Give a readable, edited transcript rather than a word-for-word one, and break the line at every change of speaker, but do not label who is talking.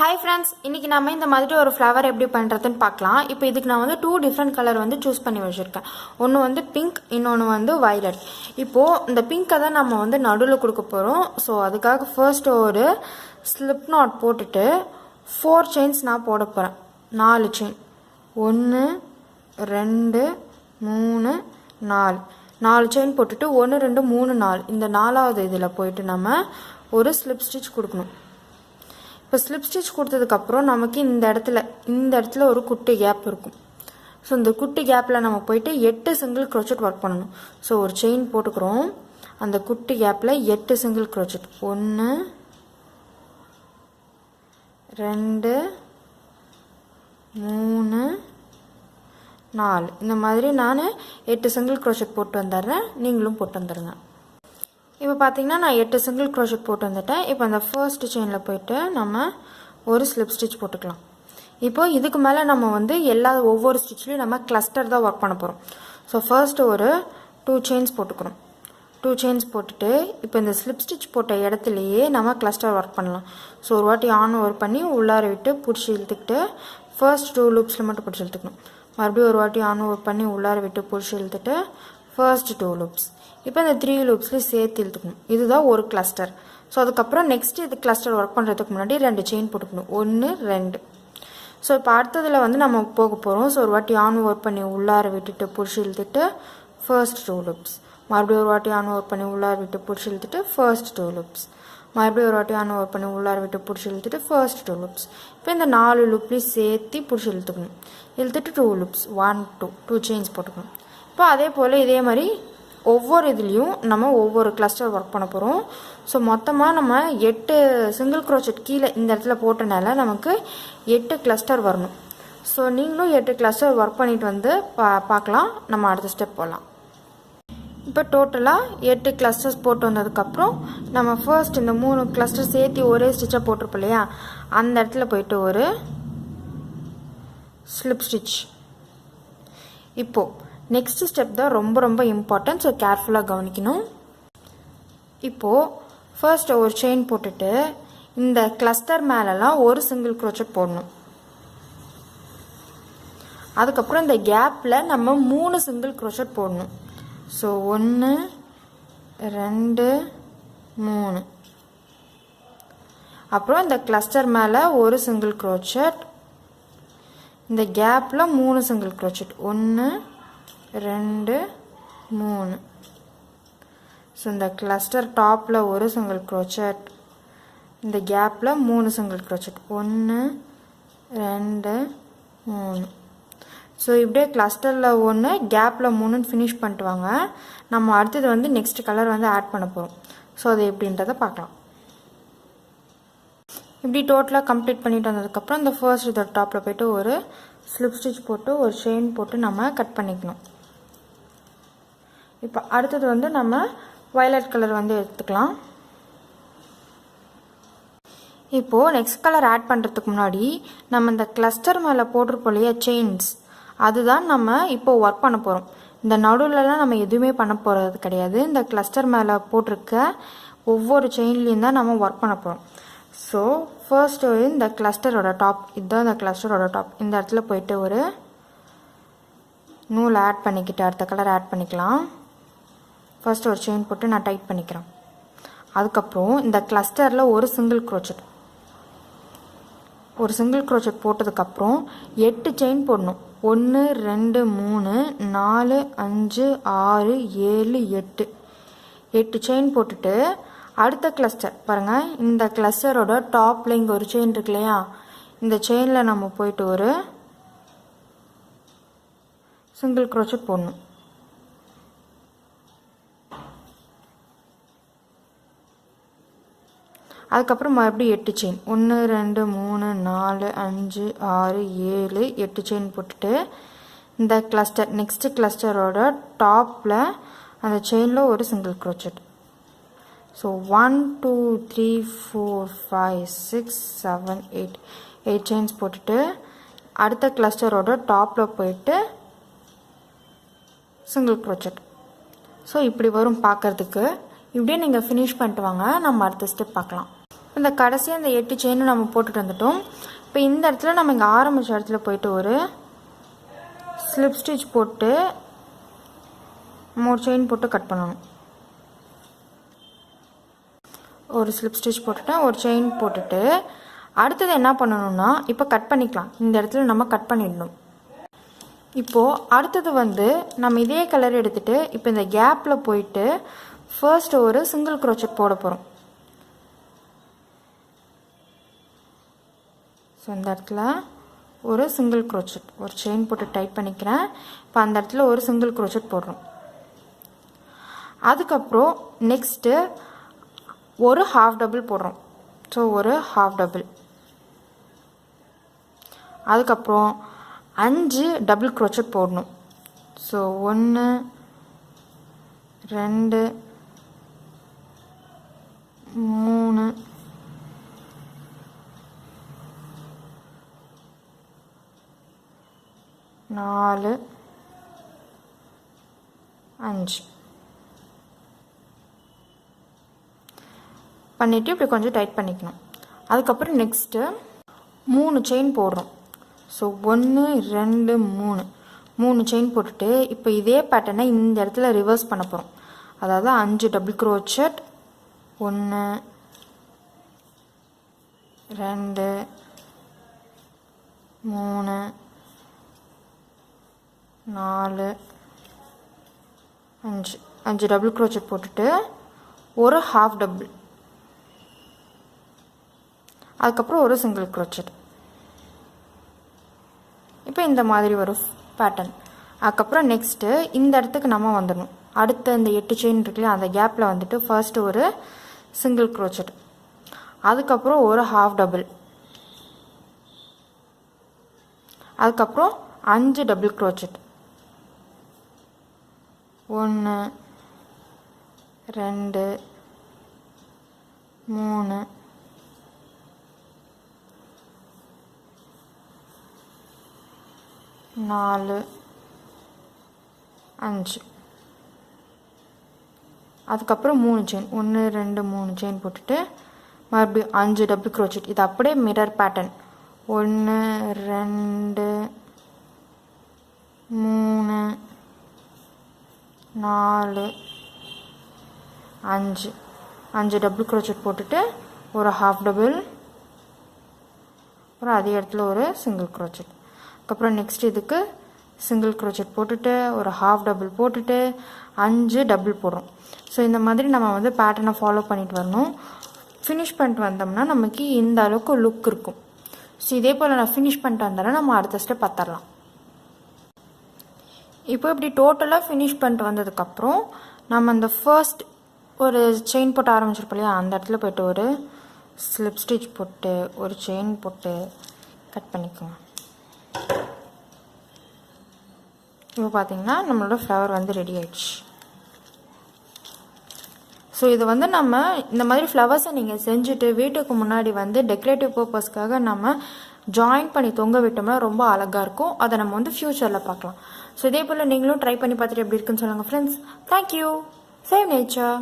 Hi friends, இன்னைக்கு நாம இந்த மாதிரி ஒரு flower எப்படி பண்றதுன்னு பார்க்கலாம். இப்போ இதுக்கு நான் வந்து two different color வந்து चूஸ் பண்ணி வச்சிருக்கேன். ஒன்னு வந்து pink, இன்னொன்னு வந்து violet. இப்போ இந்த pink அத நாம வந்து நடுவுல கொடுக்க போறோம். சோ அதுக்காக first ஒரு slip knot போட்டுட்டு 4 chains நான் போட போறேன். 4 chain. 1 2 3 4. 4 chain போட்டுட்டு 1 2 3 4. இந்த நாலாவது இதுல போய்ட்டு நாம ஒரு slip stitch கொடுக்கணும். இப்போ ஸ்லிப் ஸ்டிச் கொடுத்ததுக்கு அப்புறம் நமக்கு இந்த இடத்துல ஒரு குட்டி கேப் இருக்கும். ஸோ இந்த குட்டி கேப்பில் நம்ம போயிட்டு 8 சிங்கிள் க்ரோச்சட் ஒர்க் பண்ணணும். ஸோ ஒரு செயின் போட்டுக்கிறோம். அந்த குட்டி கேப்பில் 8 சிங்கிள் க்ரோச்சட் 1 2 3 4 இந்த மாதிரி நான் 8 சிங்கிள் க்ரோச்சட் போட்டு வந்துடுறேன். நீங்களும் போட்டு வந்துடுங்க. இப்போ பார்த்தீங்கன்னா நான் 8 சிங்கிள் க்ரோஷட் போட்டு வந்துட்டேன். இப்போ அந்த ஃபர்ஸ்ட் செயினில் போயிட்டு நம்ம ஒரு ஸ்லிப் ஸ்டிச் போட்டுக்கலாம். இப்போ இதுக்கு மேலே நம்ம வந்து ஒவ்வொரு ஸ்டிச்லையும் நம்ம கிளஸ்டர் தான் ஒர்க் பண்ண போகிறோம். ஸோ ஃபர்ஸ்ட் ஒரு 2 செயின்ஸ் போட்டுக்கிறோம். 2 செயின்ஸ் போட்டுட்டு இப்போ இந்த ஸ்லிப் ஸ்டிச் போட்ட இடத்துலையே நம்ம கிளஸ்டர் ஒர்க் பண்ணலாம். ஸோ ஒரு வாட்டி ஆன் ஒர்க் பண்ணி உள்ளார விட்டு பிடிச்சி இழுத்துக்கிட்டு ஃபர்ஸ்ட் 2 லூப்ஸில் மட்டும் பிடிச்சி இழுத்துக்கணும். மறுபடியும் ஒரு வாட்டி ஆன் ஒர்க் பண்ணி உள்ளார விட்டு பிடிச்சி இழுத்துட்டு ஃபர்ஸ்ட் 2 லூப்ஸ். இப்போ இந்த 3 லூப்ஸ்லேயும் சேர்த்து இழுத்துக்கணும். இதுதான் ஒரு கிளஸ்டர். ஸோ அதுக்கப்புறம் நெக்ஸ்ட் இது கிளஸ்டர் ஒர்க் பண்ணுறதுக்கு முன்னாடி 2 செயின் போட்டுக்கணும். 1 2. ஸோ இப்போ அடுத்ததில் வந்து நம்ம போக போகிறோம். ஸோ ஒரு வாட்டி ஆன் ஒர்க் பண்ணி உள்ளார விட்டுட்டு பிடிச்சி இழுத்துட்டு ஃபர்ஸ்ட் 2 லூப்ஸ். மறுபடியும் ஒரு வாட்டி ஆன் ஒர்க் பண்ணி உள்ளார விட்டு பிடிச்சி இழுத்துட்டு ஃபர்ஸ்ட் 2 லூப்ஸ். மறுபடியும் ஒரு வாட்டி ஆன் ஒர்க் பண்ணி உள்ளார விட்டு பிடிச்சி இழுத்துட்டு ஃபர்ஸ்ட் 2 லூப்ஸ். இப்போ இந்த 4 லூப்லேயும் சேர்த்து பிடிச்சி இழுத்துக்கணும். இழுத்துட்டு 2 லூப்ஸ் 1 2 செயின்ஸ் போட்டுக்கணும். இப்போ அதே போல் இதே மாதிரி ஒவ்வொரு இதுலேயும் நம்ம ஒவ்வொரு கிளஸ்டர் ஒர்க் பண்ண போகிறோம். ஸோ மொத்தமாக நம்ம 8 சிங்கிள் க்ரோச்சட் கீழே இந்த இடத்துல போட்டனால நமக்கு 8 கிளஸ்டர் வரணும். ஸோ நீங்களும் 8 கிளஸ்டர் ஒர்க் பண்ணிட்டு வந்து பார்க்கலாம். நம்ம அடுத்த ஸ்டெப் போகலாம். இப்போ டோட்டலாக 8 கிளஸ்டர்ஸ் போட்டு வந்ததுக்கப்புறம் நம்ம ஃபர்ஸ்ட் இந்த 3 கிளஸ்டர் சேர்த்து ஒரே ஸ்டிச்சாக போட்டிருப்போம் இல்லையா, அந்த இடத்துல போயிட்டு ஒரு ஸ்லிப் ஸ்டிச். இப்போது நெக்ஸ்ட் ஸ்டெப் தான் ரொம்ப இம்பார்ட்டன்ட். ஸோ கேர்ஃபுல்லாக கவனிக்கணும். இப்போது ஃபர்ஸ்ட் ஒரு செயின் போட்டுட்டு இந்த கிளஸ்டர் மேலெலாம் ஒரு சிங்கிள் க்ரோச்சட் போடணும். அதுக்கப்புறம் இந்த கேப்பில் நம்ம 3 சிங்கிள் க்ரோச்சட் போடணும். ஸோ 1 2 3. அப்புறம் இந்த கிளஸ்டர் மேலே ஒரு சிங்கிள் க்ரோச்சட், இந்த கேப்பில் 3 சிங்கிள் க்ரோச்சட் 1 2 3. ஸோ இந்த கிளஸ்டர் டாப்பில் ஒரு சிங்கிள் க்ரோச்சட், இந்த கேப்பில் 3 சிங்கிள் க்ரோச்சட் 1 2 3. ஸோ இப்படியே கிளஸ்டரில் 1 கேப்பில் 3 ஃபினிஷ் பண்ணிட்டு வாங்க. நம்ம அடுத்தது வந்து நெக்ஸ்ட் கலர் வந்து ஆட் பண்ண போகிறோம். ஸோ அது எப்படின்றத பார்க்கலாம். இப்படி டோட்டலாக கம்ப்ளீட் பண்ணிட்டு வந்ததுக்கப்புறம் இந்த ஃபர்ஸ்ட் இதோட டாப்பில் போய்ட்டு ஒரு ஸ்லிப் ஸ்டிச் போட்டு ஒரு செயின் போட்டு நம்ம கட் பண்ணிக்கணும். இப்போ அடுத்தது வந்து நம்ம வயலட் கலர் வந்து எடுத்துக்கலாம். இப்போது நெக்ஸ்ட் கலர் ஆட் பண்ணுறதுக்கு முன்னாடி நம்ம இந்த கிளஸ்டர் மேலே போட்டிருப்போம் இல்லையா செயின்ஸ், அதுதான் நம்ம இப்போ ஒர்க் பண்ண போகிறோம். இந்த நடுவில்லாம் நம்ம எதுவுமே பண்ண போகிறது கிடையாது. இந்த கிளஸ்டர் மேலே போட்டிருக்க ஒவ்வொரு செயின்லேயும் தான் நம்ம ஒர்க் பண்ண போகிறோம். ஸோ ஃபர்ஸ்ட்டு இந்த கிளஸ்டரோட டாப், இதுதான் இந்த கிளஸ்டரோட டாப். இந்த இடத்துல போயிட்டு ஒரு நூல் ஆட் பண்ணிக்கிட்டு அடுத்த கலர் ஆட் பண்ணிக்கலாம். ஃபர்ஸ்ட் ஒரு செயின் போட்டு நான் டைட் பண்ணிக்கிறேன். அதுக்கப்புறம் இந்த கிளஸ்டரில் ஒரு சிங்கிள் க்ரோச்சட் போட்டதுக்கப்புறம் 8 செயின் போடணும். 1 2 3 4 5 6 7 8. 8 செயின் போட்டுட்டு அடுத்த கிளஸ்டர் பாருங்கள், இந்த கிளஸ்டரோட டாப்பில் இங்கே ஒரு செயின் இருக்கு இல்லையா, இந்த செயினில் நம்ம போயிட்டு ஒரு சிங்கிள் க்ரோச்சட் போடணும். அதுக்கப்புறம் மறுபடியும் 8 செயின் 1 2 3 4 5 6 7 8 செயின் போட்டுட்டு இந்த கிளஸ்டர் நெக்ஸ்ட் கிளஸ்டரோட டாப்பில் அந்த செயினில் ஒரு சிங்கிள் க்ரோச்சட். ஸோ 1 2 3 4 5 6 7 8 செயின்ஸ் போட்டுட்டு அடுத்த கிளஸ்டரோட டாப்பில் போயிட்டு சிங்கிள் க்ரோச்சட். ஸோ இப்படி வரும் பார்க்குறதுக்கு. இப்படியே நீங்கள் ஃபினிஷ் பண்ணிட்டு வாங்க. நம்ம அடுத்த ஸ்டெப் பார்க்கலாம். இந்த கடைசியாக இந்த 8 செயினும் நம்ம போட்டுட்டு வந்துட்டோம். இப்போ இந்த இடத்துல நம்ம இங்கே ஆரம்பித்த இடத்துல போயிட்டு ஒரு ஸ்லிப் ஸ்டிச் போட்டு 3 செயின் போட்டு கட் பண்ணணும். ஒரு ஸ்லிப் ஸ்டிச் போட்டுட்டேன், ஒரு செயின் போட்டுட்டு அடுத்தது என்ன பண்ணணும்னா இப்போ கட் பண்ணிக்கலாம். இந்த இடத்துல நம்ம கட் பண்ணிடணும். இப்போது அடுத்தது வந்து நம்ம இதே கலர் எடுத்துகிட்டு இப்போ இந்த கேப்பில் போயிட்டு ஃபர்ஸ்ட் ஒரு சிங்கிள் crochet போட போகிறோம். ஸோ இந்த இடத்துல ஒரு சிங்கிள் crochet, ஒரு செயின் போட்டு டைட் பண்ணிக்கிறேன். இப்போ அந்த இடத்துல ஒரு சிங்கிள் crochet போடுறோம். அதுக்கப்புறம் நெக்ஸ்ட்டு ஒரு ஹாஃப் டபுள் போடுறோம். ஸோ ஒரு ஹாஃப் டபுள். அதுக்கப்புறம் 5 டபுள் crochet போடணும். ஸோ 1 2 3 4 5 பண்ணிவிட்டு இப்படி கொஞ்சம் டைட் பண்ணிக்கணும். அதுக்கப்புறம் நெக்ஸ்ட்டு 3 செயின் போடுறோம். ஸோ 1 2 3 செயின் போட்டுட்டு இப்போ இதே பேட்டர்னை இந்த இடத்துல ரிவர்ஸ் பண்ண போகிறோம். அதாவது 5 டபுள் crochet 1 2 3 4 5 டபுள் crochet போட்டுட்டு ஒரு ஹாஃப் டபுள், அதுக்கப்புறம் ஒரு சிங்கிள் crochet. இப்போ இந்த மாதிரி ஒரு பேட்டர்ன். அதுக்கப்புறம் நெக்ஸ்ட்டு இந்த இடத்துக்கு நம்ம வந்துடணும். அடுத்த இந்த 8 செயின் இருக்குல்லையா, அந்த கேப்பில் வந்துட்டு ஃபர்ஸ்ட்டு ஒரு சிங்கிள் crochet, அதுக்கப்புறம் ஒரு ஹாஃப் டபுள், அதுக்கப்புறம் 5 டபுள் crochet 1 2 3 4 5, அதுக்கப்புறம் 3 செயின் 1 2 3 செயின் போட்டுட்டு மறுபடியும் 5 டபுள் crochet. இது அப்படியே மிரர் பேட்டர்ன். 1 2 3 4 5 டபுள் crochet போட்டுட்டு ஒரு ஹாஃப் டபுள், அப்புறம் அதே இடத்துல ஒரு சிங்கிள் crochet. அதுக்கப்புறம் நெக்ஸ்ட் இதுக்கு சிங்கிள் crochet போட்டுட்டு ஒரு ஹாஃப் டபுள் போட்டுட்டு 5 டபுள் போடுறோம். ஸோ இந்த மாதிரி நம்ம வந்து பேட்டர்னை ஃபாலோ பண்ணிட்டு வரணும். ஃபினிஷ் பண்ணிட்டு வந்தோம்னா நமக்கு இந்த அளவுக்கு லுக் இருக்கும். ஸோ இதே போல் நான் ஃபினிஷ் பண்ணிட்டு வந்தாலும் நம்ம அடுத்த ஸ்டெப் பார்த்துடலாம். இப்போ இப்படி டோட்டலாக ஃபினிஷ் பண்ணிட்டு வந்ததுக்கப்புறம் நம்ம அந்த ஃபர்ஸ்ட் ஒரு செயின் போட்டு ஆரம்பிச்சிருப்போம் இல்லையா, அந்த இடத்துல போய்ட்டு ஒரு ஸ்லிப் ஸ்டிச் போட்டு ஒரு செயின் போட்டு கட் பண்ணிக்கோங்க. இப்போ பார்த்தீங்கன்னா நம்மளோட ஃப்ளவர் வந்து ரெடி ஆயிடுச்சு. ஸோ இது வந்து நம்ம இந்த மாதிரி ஃப்ளவர்ஸை நீங்கள் செஞ்சுட்டு வீட்டுக்கு முன்னாடி வந்து டெக்கரேட்டிவ் பர்பஸ்க்காக நம்ம ஜாயின் பண்ணி தொங்க விட்டோம்னா ரொம்ப அழகாக இருக்கும். அதை நம்ம வந்து ஃப்யூச்சரில் பார்க்கலாம். ஸோ இதே போல் நீங்களும் ட்ரை பண்ணி பார்த்துட்டு எப்படி இருக்குன்னு சொல்லுங்கள் ஃப்ரெண்ட்ஸ். தேங்க்யூ. Save nature.